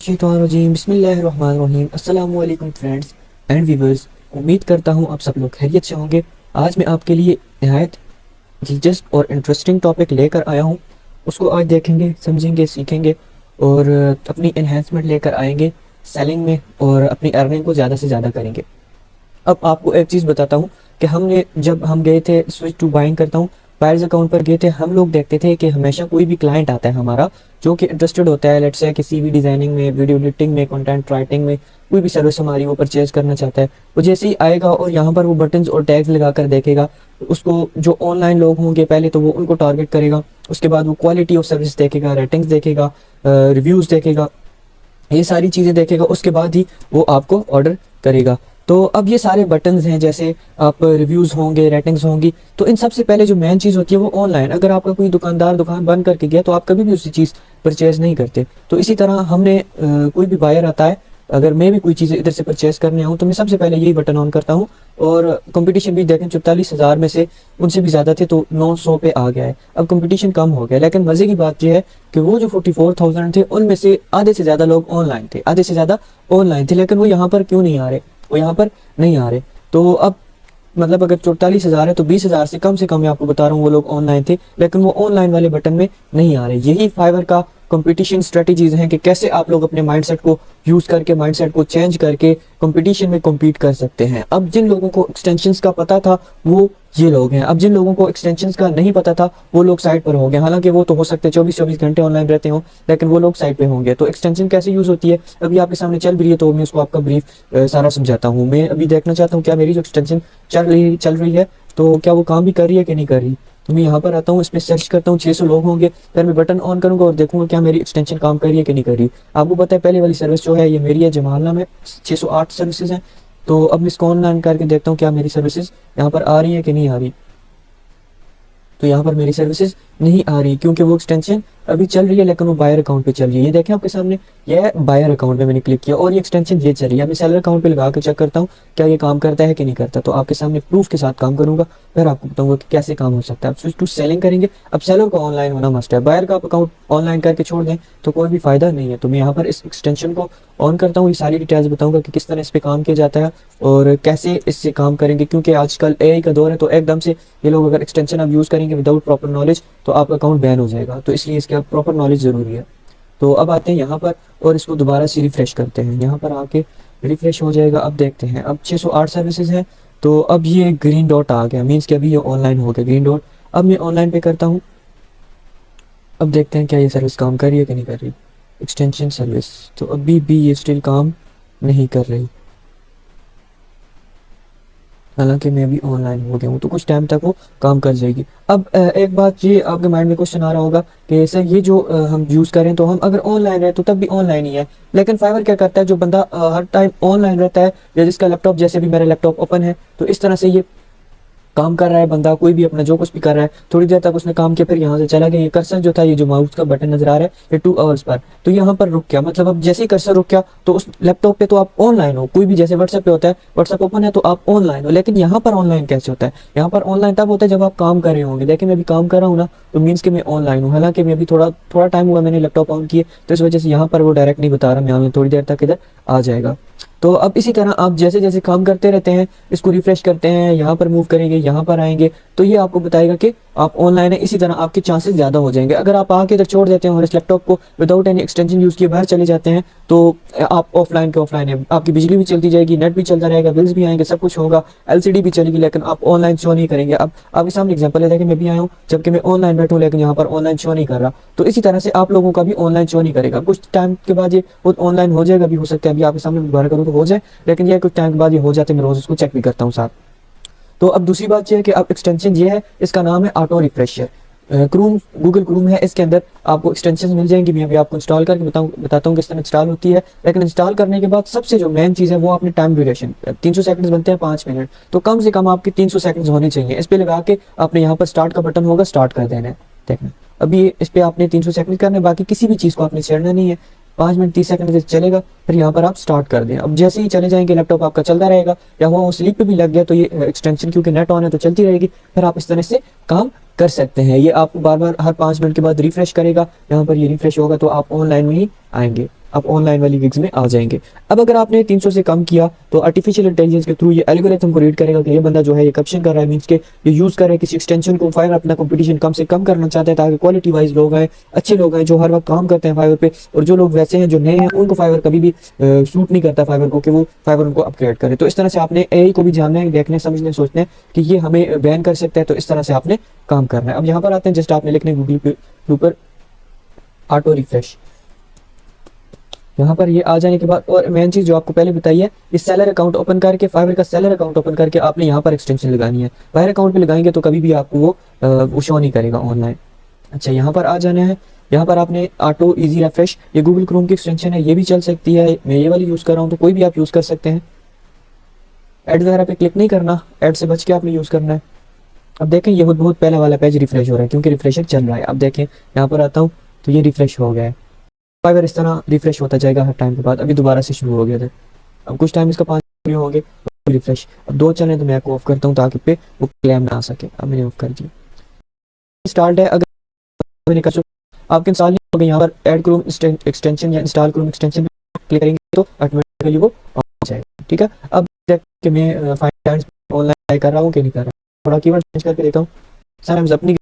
मिनशैतानिर्रजीम बिस्मिल्लाहिर्रहमानिर्रहीम अस्सलामु अलैकुम फ्रेंड्स एंड व्यूवर्स। उम्मीद करता हूँ आप सब लोग खैरियत से होंगे। आज मैं आपके लिए नहायत दिलचस्प और इंटरेस्टिंग टॉपिक लेकर आया हूँ। उसको आज देखेंगे, समझेंगे, सीखेंगे और अपनी एनहेंसमेंट लेकर आएंगे सेलिंग में और अपनी अर्निंग को ज़्यादा से ज़्यादा करेंगे। अब आपको एक चीज़ बताता हूँ कि हमने जब हम गए थे स्विच टू बाइंग करता हूँ बायर्स अकाउंट पर गए थे, हम लोग देखते थे कि हमेशा कोई भी क्लाइंट आता है हमारा जो कि इंटरेस्टेड होता है, लेट्स से कि सीवी डिज़ाइनिंग में, वीडियो एडिटिंग में, कंटेंट राइटिंग में, कोई भी सर्विस हमारी वो परचेज करना चाहता है। वो जैसे ही आएगा और यहाँ पर वो बटन्स और टैग्स लगा कर देखेगा, उसको जो ऑनलाइन लोग होंगे पहले तो वो उनको टारगेट करेगा, उसके बाद वो क्वालिटी ऑफ सर्विस देखेगा, रेटिंग्स देखेगा, रिव्यूज़ देखेगा, ये सारी चीज़ें देखेगा, उसके बाद ही वो आपको ऑर्डर करेगा। तो अब ये सारे बटन्स हैं, जैसे आप रिव्यूज़ होंगे, रेटिंग्स होंगी, तो इन सबसे पहले जो मेन चीज़ होती है वो ऑनलाइन। अगर आपका कोई दुकानदार दुकान बंद करके गया तो आप कभी भी उसी चीज़ परचेज़ नहीं करते। तो इसी तरह हमने कोई भी बायर आता है, अगर मैं भी कोई चीज़ इधर से परचेज़ करने आऊँ तो मैं सबसे पहले यही बटन ऑन करता हूँ। और कंपटीशन भी देखें, 44,000 में से उनसे भी ज़्यादा थे तो 900 पे आ गया है। अब कंपटीशन कम हो गया, लेकिन मज़े की बात यह है कि वो जो 44,000 थे उनमें से आधे से ज़्यादा लोग ऑनलाइन थे, आधे से ज़्यादा ऑनलाइन थे, लेकिन वो यहाँ पर क्यों नहीं आ रहे, वो यहाँ पर नहीं आ रहे। तो अब मतलब अगर 44,000 है तो 20,000 से कम मैं आपको बता रहा हूँ वो लोग ऑनलाइन थे, लेकिन वो ऑनलाइन वाले बटन में नहीं आ रहे। यही फाइवर का कंपटीशन स्ट्रेटजीज हैं कि कैसे आप लोग अपने माइंडसेट को यूज़ करके, माइंडसेट को चेंज करके कंपटीशन में कम्पीट कर सकते हैं। अब जिन लोगों को एक्सटेंशंस का पता था वो ये लोग हैं, अब जिन लोगों को एक्सटेंशंस का नहीं पता था वो लोग साइट पर होंगे। हालांकि वो तो हो सकते हैं 24-24 घंटे ऑनलाइन रहते हो, लेकिन वो लोग साइट पे होंगे। तो एक्सटेंशन कैसे यूज़ होती है अभी आपके सामने चल रही है, तो मैं उसको आपका ब्रीफ सारा समझाता हूँ। मैं अभी देखना चाहता हूँ क्या मेरी जो एक्सटेंशन चल रही है तो क्या वो काम भी कर रही है कि नहीं कर रही। तो मैं यहाँ पर आता हूँ, इसमें सर्च करता हूँ, 600 लोग होंगे, फिर मैं बटन ऑन करूँगा और देखूंगा क्या मेरी एक्सटेंशन काम कर रही है कि नहीं कर रही। आपको पता है पहले वाली सर्विस जो है ये मेरी है, जमालना में 608 सर्विसेज हैं। तो अब मैं इसको ऑनलाइन करके देखता हूँ क्या मेरी सर्विसेज यहाँ पर आ रही है कि नहीं आ रही। तो यहाँ पर मेरी सर्विसेज नहीं आ रही क्योंकि वो एक्सटेंशन अभी चल रही है, लेकिन वो बायर अकाउंट पे चल रही है। ये देखें आपके सामने, ये बायर अकाउंट पे मैंने क्लिक किया और ये एक्सटेंशन ये चल रही है। मैं सेलर अकाउंट पे लगा के चेक करता हूँ क्या ये काम करता है कि नहीं करता। तो आपके सामने प्रूफ के साथ काम करूंगा, फिर आपको बताऊंगा कि कैसे काम हो सकता है। आप स्विच टू सेलिंग करेंगे, अब सेलर का ऑनलाइन होना मस्ट है। बायर का आप अकाउंट ऑनलाइन करके छोड़ दें तो कोई भी फायदा नहीं है। तो मैं यहाँ पर इस एक्सटेंशन को ऑन करता हूँ, ये सारी डिटेल्स बताऊंगा कि किस तरह इस पर काम किया जाता है और कैसे इससे काम करेंगे, क्योंकि आजकल एआई का दौर है। तो एकदम से ये लोग अगर एक्सटेंशन आप यूज़ करेंगे विदाउट प्रॉपर नॉलेज तो आपका अकाउंट बैन हो जाएगा। तो इसलिए इसके प्रॉपर नॉलेज ज़रूरी है। तो अब आते हैं यहाँ पर और इसको दोबारा से रिफ्रेश करते हैं। यहाँ पर आके रिफ्रेश हो जाएगा। अब देखते हैं, अब 608 सर्विसेज हैं। तो अब ये ग्रीन डॉट आ गया, मीन्स कि अभी ये ऑनलाइन हो गया ग्रीन डॉट। अब मैं ऑनलाइन पे करता हूँ, अब देखते हैं क्या ये सर्विस काम कर रही है कि नहीं कर रही। एक्सटेंशन सर्विस, तो अभी भी ये स्टिल काम नहीं कर रही, हालांकि मैं अभी ऑनलाइन हो गया हूँ। तो कुछ टाइम तक वो काम कर जाएगी। अब एक बात ये आपके माइंड में क्वेश्चन आ रहा होगा कि सर ये जो हम यूज़ करें तो हम अगर ऑनलाइन है तो तब भी ऑनलाइन ही है, लेकिन फाइवर क्या करता है, जो बंदा हर टाइम ऑनलाइन रहता है या जिसका लैपटॉप, जैसे भी मेरा लैपटॉप ओपन है तो इस तरह से ये काम कर रहा है बंदा, कोई भी अपना जो कुछ भी कर रहा है, थोड़ी देर तक उसने काम किया फिर यहाँ से चला गया। ये कर्सर जो था, ये जो माउस का बटन नजर आ रहा है ये 2 आवर्स पर, तो यहाँ पर रुक गया। मतलब अब जैसे ही कर्सर रुक गया तो उस लैपटॉप पे तो आप ऑनलाइन हो, कोई भी जैसे व्हाट्सएप पे होता है, व्हाट्सएप ओपन है तो आप ऑनलाइन हो, लेकिन यहाँ पर ऑनलाइन कैसे होता है। यहाँ पर ऑनलाइन तब होता है जब आप काम कर रहे होंगे। देखिए मैं अभी काम कर रहा हूँ ना, तो मीन्स कि मैं ऑनलाइन हूँ। हालांकि मैं अभी थोड़ा थोड़ा टाइम हुआ मैंने लैपटॉप ऑन किए, तो इस वजह से यहाँ पर वो डायरेक्ट नहीं बता रहा मैं ऑनलाइन, थोड़ी देर तक इधर आ जाएगा। तो अब इसी तरह आप जैसे जैसे काम करते रहते हैं, इसको रिफ्रेश करते हैं, यहाँ पर मूव करेंगे, यहाँ पर आएंगे, तो ये आपको बताएगा कि आप ऑनलाइन है। इसी तरह आपके चांसेस ज़्यादा हो जाएंगे। अगर आप आके इधर छोड़ देते हैं और इस लैपटॉप को विदाउट एनी एक्सटेंशन यूज़ किए बाहर चले जाते हैं तो आप ऑफलाइन के ऑफलाइन है, आपकी बिजली भी चलती जाएगी, नेट भी चलता रहेगा, बिल्स भी आएंगे, सब कुछ होगा, एलसीडी भी चलेगी, लेकिन आप ऑनलाइन शो नहीं करेंगे। अब आपके सामने एग्जांपल है कि मैं भी आया हूँ जबकि मैं ऑनलाइन बैठूँ, लेकिन यहाँ पर ऑनलाइन शो नहीं कर रहा। तो इसी तरह से आप लोगों का भी ऑनलाइन शो नहीं करेगा। कुछ टाइम के बाद ये ऑनलाइन हो जाएगा, भी हो सकता है अभी आपके सामने दोबारा करूँ तो हो जाए, लेकिन ये कुछ टाइम के बाद ये हो जाते हैं, मैं रोज़ उसको चेक भी करता हूँ साथ। तो अब दूसरी बात यह है कि अब एक्सटेंशन ये है, इसका नाम है ऑटो रिफ्रेशर। क्रूम, गूगल क्रूम है, इसके अंदर आपको एक्सटेंशन मिल जाएंगी। मैं अभी आपको इंस्टॉल करके बताता हूँ किस तरह इंस्टॉल होती है। लेकिन इंस्टॉल करने के बाद सबसे जो मेन चीज़ है वो आपने टाइम ड्यूरेशन, 300 सेकंड्स बनते हैं 5 मिनट, तो कम से कम आपके 300 सेकंड्स होने चाहिए। इस पर लगा के आपने यहाँ पर स्टार्ट का बटन होगा, स्टार्ट कर देना है। देखना अभी इस पर आपने 300 सेकंड करना है, बाकी किसी भी चीज़ को आपने छेड़ना नहीं है। 5 मिनट 30 सेकंड से चलेगा, फिर यहाँ पर आप स्टार्ट कर दें। अब जैसे ही चले जाएंगे लैपटॉप आपका चलता रहेगा, या वो स्लीप पे भी लग गया तो ये एक्सटेंशन क्योंकि नेट ऑन है तो चलती रहेगी, फिर आप इस तरह से काम कर सकते हैं। ये आपको बार बार हर 5 मिनट के बाद रिफ्रेश करेगा, यहाँ पर ये रिफ्रेश होगा तो आप ऑनलाइन में ही आएंगे। आप ऑनलाइन वाली गिग्स में आ जाएंगे। अब अगर आपने 300 से कम किया तो आर्टिफिशियल इंटेलिजेंस के थ्रू ये एल्गोरिथम को रीड करेगा कि ये बंदा जो है ये करप्शन कर रहा है, मींस के ये यूज़ कर रहा है किसी एक्सटेंशन को, फाइवर अपना कंपटीशन कम से कम करना चाहता है ताकि क्वालिटी वाइज लोग आए, अच्छे लोग आए जो हर वक्त काम करते हैं फाइवर पे, और जो लोग वैसे हैं जो नए हैं उनको फाइवर कभी भी सूट नहीं करता फाइवर को कि वो फाइवर उनको अपग्रेड करे। तो इस तरह से आपने एआई को भी जानना है, देखने समझने सोचना है कि ये हमें बैन कर सकता है, तो इस तरह से आपने काम करना है। अब यहाँ पर आते हैं, जस्ट आपने लिखना है गूगल के ऊपर ऑटो रिफ्रेश। यहाँ पर ये आ जाने के बाद, और मेन चीज़ जो आपको पहले बताई है, इस सेलर अकाउंट ओपन करके, फाइवर का सेलर अकाउंट ओपन करके आपने यहाँ पर एक्सटेंशन लगानी है। फाइवर अकाउंट पे लगाएंगे तो कभी भी आपको वो शो नहीं करेगा ऑनलाइन। अच्छा, यहाँ पर आ जाना है। यहाँ पर आपने ऑटो इजी रिफ्रेश, ये गूगल क्रोम की एक्सटेंशन है, ये भी चल सकती है, मैं ये वाली यूज़ कर रहा हूँ, तो कोई भी आप यूज़ कर सकते हैं। एड वगैरह पे क्लिक नहीं करना, एड से बच के आपने यूज़ करना है। अब देखें ये बहुत पहला वाला पेज रिफ्रेश हो रहा है क्योंकि रिफ्रेशर चल रहा है। अब देखें यहाँ पर आता हूँ तो ये रिफ्रेश हो गया है। फाइवर इस तरह रिफ्रेश होता जाएगा हर टाइम के बाद। अभी दोबारा से शुरू हो गया था, अब कुछ टाइम इसका 5 होंगे रिफ्रेश। अब 2 चले तो मैं को ऑफ करता हूँ ताकि पे वो क्लेम ना आ सके। अब मैंने ऑफ कर दिया, स्टार्ट है। अगर मैंने कर आपके इंस्टॉल नहीं हो गए, यहाँ पर ऐड क्रोम एक्सटेंशन या इंस्टॉल क्रोम एक्सटेंशन क्लिक करेंगे तो ऑटोमेटिकली वो ऑन हो जाएगा। ठीक है, अब देख कि मैं ऑनलाइन कर रहा हूँ कि नहीं कर रहा हूँ, थोड़ा कीवर्ड चेंज करके देखता हूँ। सर हम अपनी